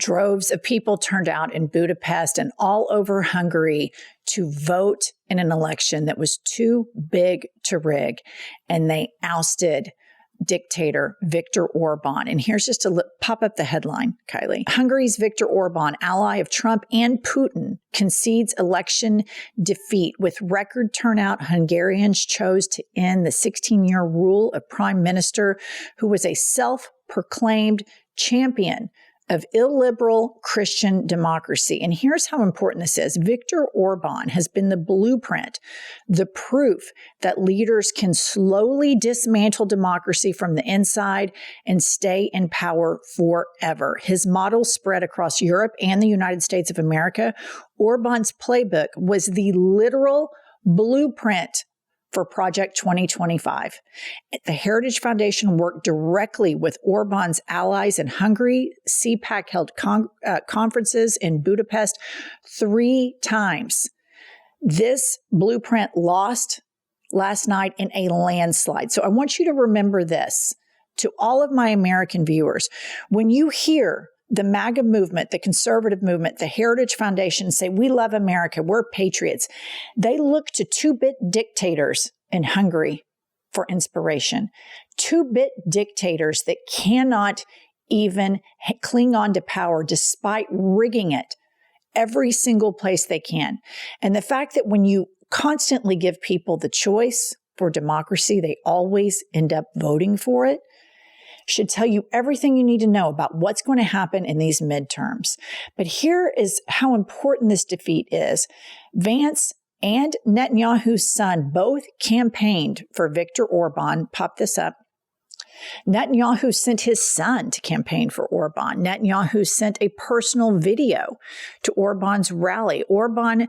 Droves of people turned out in Budapest and all over Hungary to vote in an election that was too big to rig, and they ousted Dictator Viktor Orban. And here's just to pop up the headline, Kylie. Hungary's Viktor Orban, ally of Trump and Putin, concedes election defeat. With record turnout, Hungarians chose to end the 16-year rule of prime minister who was a self-proclaimed champion of illiberal Christian democracy. And here's how important this is. Viktor Orban has been the blueprint, the proof that leaders can slowly dismantle democracy from the inside and stay in power forever. His model spread across Europe and the United States of America. Orban's playbook was the literal blueprint for Project 2025. The Heritage Foundation worked directly with Orban's allies in Hungary. CPAC held conferences in Budapest 3 times. This blueprint lost last night in a landslide. So I want you to remember this to all of my American viewers. When you hear the MAGA movement, the conservative movement, the Heritage Foundation say, we love America, we're patriots, they look to 2-bit dictators in Hungary for inspiration. 2-bit dictators that cannot even cling on to power despite rigging it every single place they can. And the fact that when you constantly give people the choice for democracy, they always end up voting for it, should tell you everything you need to know about what's going to happen in these midterms. But here is how important this defeat is. Vance and Netanyahu's son both campaigned for Viktor Orban. Pop this up. Netanyahu sent his son to campaign for Orban. Netanyahu sent a personal video to Orban's rally. Orban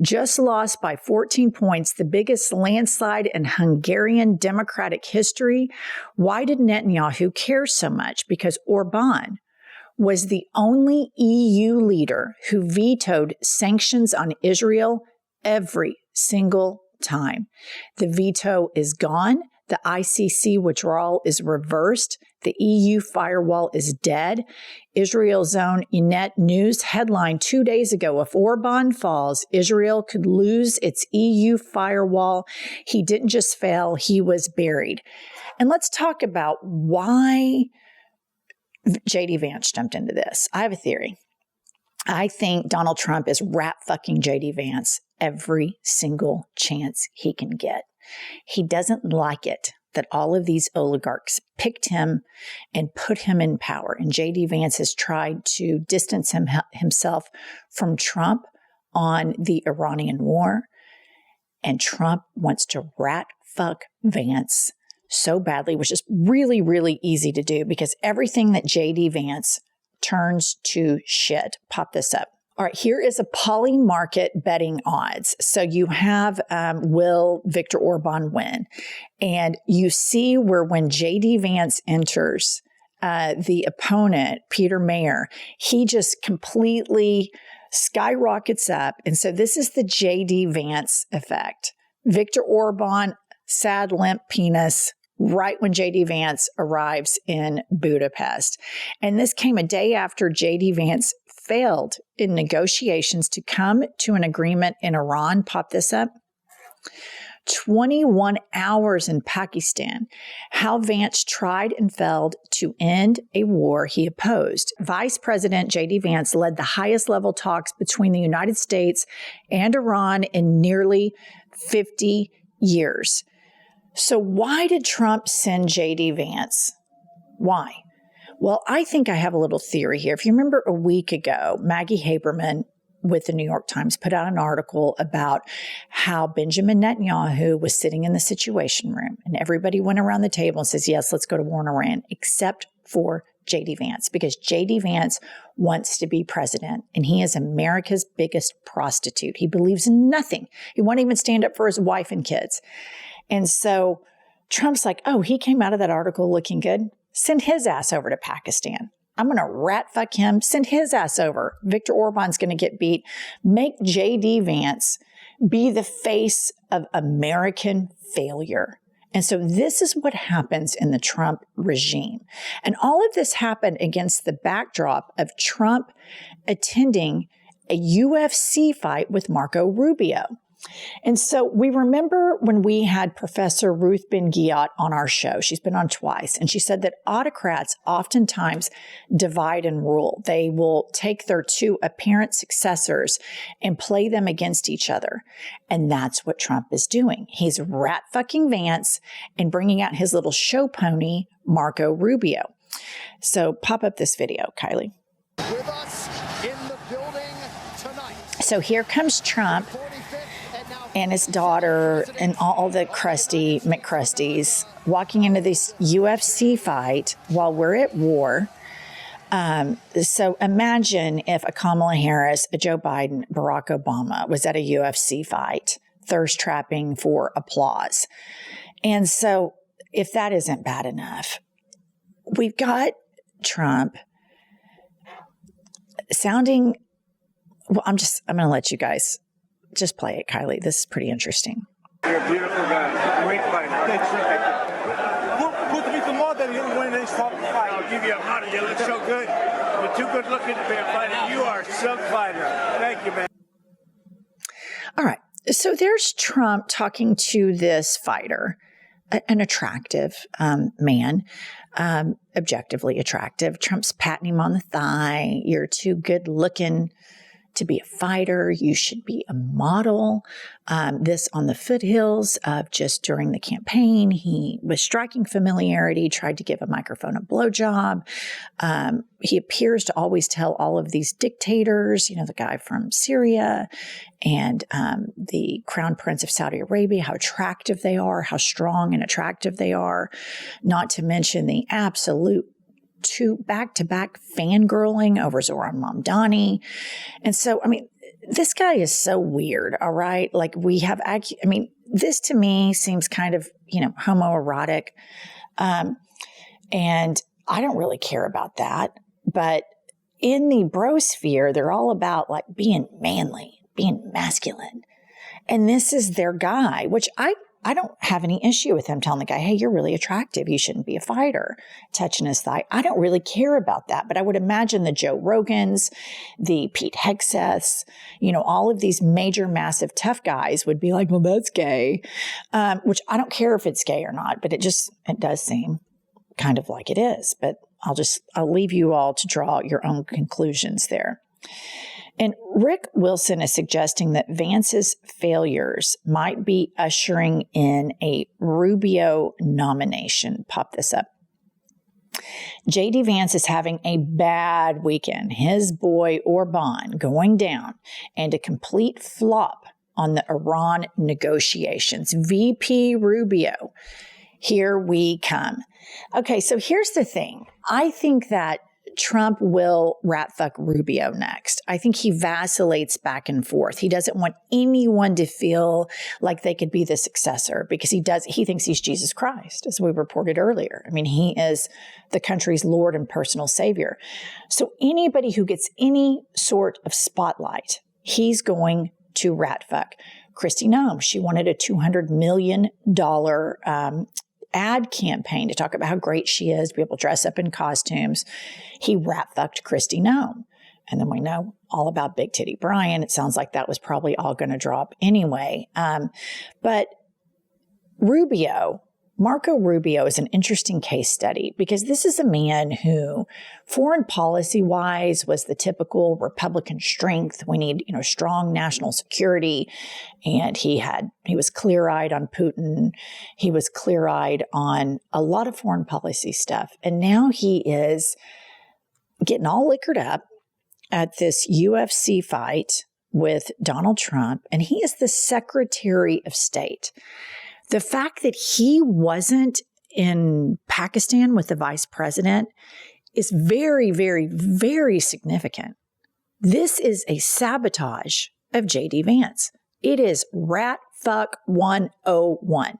just lost by 14 points, the biggest landslide in Hungarian democratic history. Why did Netanyahu care so much? Because Orban was the only EU leader who vetoed sanctions on Israel every single time. The veto is gone. The ICC withdrawal is reversed. The EU firewall is dead. Israel's own Ynet News headline 2 days ago, if Orban falls, Israel could lose its EU firewall. He didn't just fail, he was buried. And let's talk about why J.D. Vance jumped into this. I have a theory. I think Donald Trump is rat-fucking J.D. Vance every single chance he can get. He doesn't like it that all of these oligarchs picked him and put him in power. And J.D. Vance has tried to distance himself from Trump on the Iranian war. And Trump wants to rat fuck Vance so badly, which is really, really easy to do because everything that J.D. Vance turns to shit. Pop this up. All right, here is a Polymarket betting odds. So you have will Viktor Orban win? And you see where when J.D. Vance enters, the opponent, Peter Mayer, he just completely skyrockets up. And so this is the J.D. Vance effect. Viktor Orban, sad limp penis, right when J.D. Vance arrives in Budapest. And this came a day after J.D. Vance failed in negotiations to come to an agreement in Iran. Pop this up. 21 hours in Pakistan. How Vance tried and failed to end a war he opposed. Vice President J.D. Vance led the highest level talks between the United States and Iran in nearly 50 years. So why did Trump send J.D. Vance? Why? Well, I think I have a little theory here. If you remember a week ago, Maggie Haberman with the New York Times put out an article about how Benjamin Netanyahu was sitting in the Situation Room and everybody went around the table and says, yes, let's go to war in Iran, except for J.D. Vance, because J.D. Vance wants to be president and he is America's biggest prostitute. He believes in nothing. He won't even stand up for his wife and kids. And so Trump's like, oh, he came out of that article looking good. Send his ass over to Pakistan. I'm going to rat fuck him. Send his ass over. Viktor Orban's going to get beat. Make J.D. Vance be the face of American failure. And so this is what happens in the Trump regime. And all of this happened against the backdrop of Trump attending a UFC fight with Marco Rubio. And so we remember when we had Professor Ruth Ben-Ghiat on our show, she's been on twice, and she said that autocrats oftentimes divide and rule. They will take their two apparent successors and play them against each other. And that's what Trump is doing. He's rat fucking Vance and bringing out his little show pony, Marco Rubio. So pop up this video, Kylie. With us in the building tonight. So here comes Trump and his daughter and all the crusty McCrusties walking into this UFC fight while we're at war. So imagine if a Kamala Harris, a Joe Biden, Barack Obama was at a UFC fight, thirst trapping for applause. And so if that isn't bad enough, we've got Trump sounding, well, I'm going to let you guys just play it, Kylie. This is pretty interesting. You're a beautiful guy. Great fighter. Thanks. Put me to model you when they stop the fight. I'll give you a model. You look so good. You're too good looking to be a fighter. You are a sub-fighter. Thank you, man. All right. So there's Trump talking to this fighter, an attractive man, objectively attractive. Trump's patting him on the thigh. You're too good looking to be a fighter. You should be a model. This on the foothills of just during the campaign. He was striking familiarity, tried to give a microphone a blowjob. He appears to always tell all of these dictators, you know, the guy from Syria and the crown prince of Saudi Arabia, how attractive they are, how strong and attractive they are, not to mention the absolute two back-to-back fangirling over Zoran Mamdani. And so, I mean, this guy is so weird, all right? Like we have, this to me seems kind of, you know, homoerotic. And I don't really care about that. But in the brosphere, they're all about like being manly, being masculine. And this is their guy, which I don't have any issue with him telling the guy, hey, you're really attractive. You shouldn't be a fighter, touching his thigh. I don't really care about that. But I would imagine the Joe Rogans, the Pete Hegseths, you know, all of these major, massive, tough guys would be like, well, that's gay, which I don't care if it's gay or not, but it does seem kind of like it is. But I'll leave you all to draw your own conclusions there. And Rick Wilson is suggesting that Vance's failures might be ushering in a Rubio nomination. Pop this up. J.D. Vance is having a bad weekend. His boy Orban going down and a complete flop on the Iran negotiations. VP Rubio, here we come. Okay, so here's the thing. I think that Trump will rat fuck Rubio next. I think he vacillates back and forth. He doesn't want anyone to feel like they could be the successor because he thinks he's Jesus Christ, as we reported earlier. I mean, he is the country's Lord and personal savior. So anybody who gets any sort of spotlight, he's going to rat fuck. Kristi Noem, she wanted a $200 million ad campaign to talk about how great she is, be able to dress up in costumes. He rat fucked Kristi Noem. And then we know all about Big Titty Brian. It sounds like that was probably all going to drop anyway. But Marco Rubio is an interesting case study because this is a man who, foreign policy wise, was the typical Republican strength. We need, strong national security. And he was clear-eyed on Putin. He was clear-eyed on a lot of foreign policy stuff. And now he is getting all liquored up at this UFC fight with Donald Trump. And he is the Secretary of State. The fact that he wasn't in Pakistan with the vice president is very, very, very significant. This is a sabotage of J.D. Vance. It is rat fuck 101.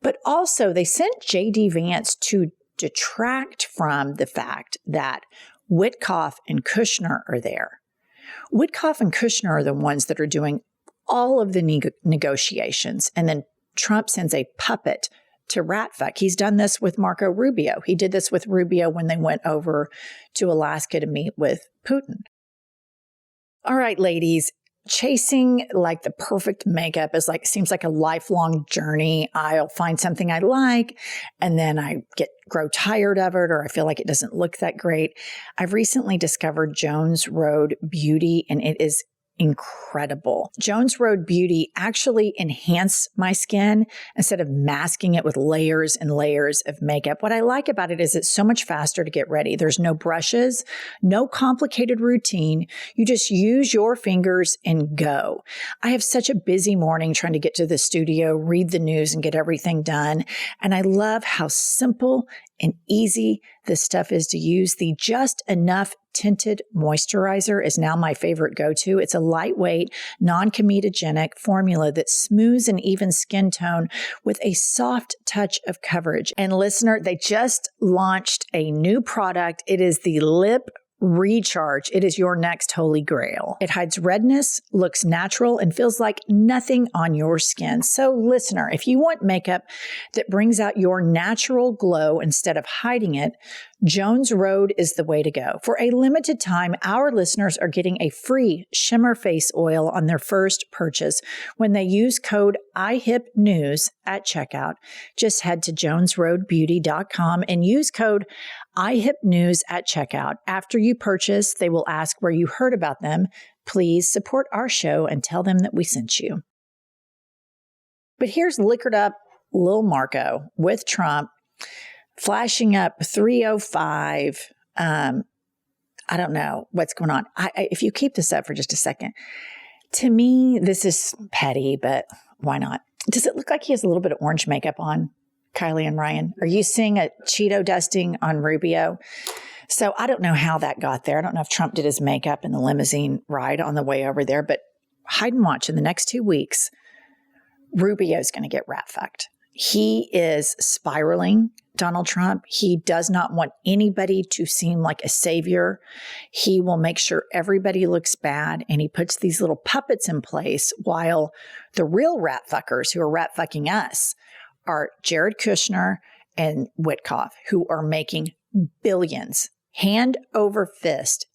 But also they sent J.D. Vance to detract from the fact that Witkoff and Kushner are there. Witkoff and Kushner are the ones that are doing all of the negotiations, and then Trump sends a puppet to rat fuck. He's done this with Marco Rubio. He did this with Rubio when they went over to Alaska to meet with Putin. All right, ladies, chasing like the perfect makeup is seems like a lifelong journey. I'll find something I like and then I grow tired of it, or I feel like it doesn't look that great. I've recently discovered Jones Road Beauty, and it is incredible. Jones Road Beauty actually enhance my skin instead of masking it with layers and layers of makeup. What I like about it is it's so much faster to get ready. There's no brushes, no complicated routine. You just use your fingers and go. I have such a busy morning trying to get to the studio, read the news, and get everything done. And I love how simple and easy this stuff is to use. The Just Enough Tinted Moisturizer is now my favorite go-to. It's a lightweight, non-comedogenic formula that smooths an even skin tone with a soft touch of coverage. And listener, they just launched a new product. It is the Lip Recharge. It is your next holy grail. It hides redness, looks natural, and feels like nothing on your skin. So listener, if you want makeup that brings out your natural glow instead of hiding it, Jones Road is the way to go. For a limited time, our listeners are getting a free shimmer face oil on their first purchase when they use code IHIPNews at checkout. Just head to jonesroadbeauty.com and use code IHIPNews at checkout. After you purchase, they will ask where you heard about them. Please support our show and tell them that we sent you. But here's liquored up Lil Marco with Trump flashing up 305. I don't know what's going on. If you keep this up for just a second, to me, this is petty, but why not? Does it look like he has a little bit of orange makeup on, Kylie and Ryan? Are you seeing a Cheeto dusting on Rubio? So I don't know how that got there. I don't know if Trump did his makeup in the limousine ride on the way over there, but hide and watch in the next 2 weeks, Rubio's going to get rat fucked. He is spiraling, Donald Trump. He does not want anybody to seem like a savior. He will make sure everybody looks bad, and he puts these little puppets in place while the real rat fuckers who are rat fucking us are Jared Kushner and Witkoff, who are making billions, hand over fist,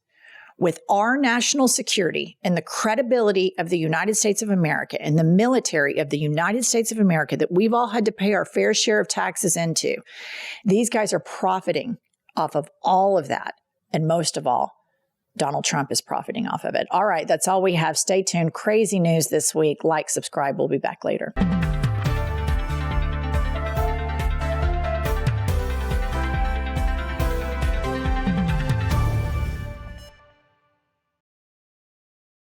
with our national security and the credibility of the United States of America and the military of the United States of America that we've all had to pay our fair share of taxes into. These guys are profiting off of all of that. And most of all, Donald Trump is profiting off of it. All right, that's all we have. Stay tuned. Crazy news this week. Like, subscribe. We'll be back later.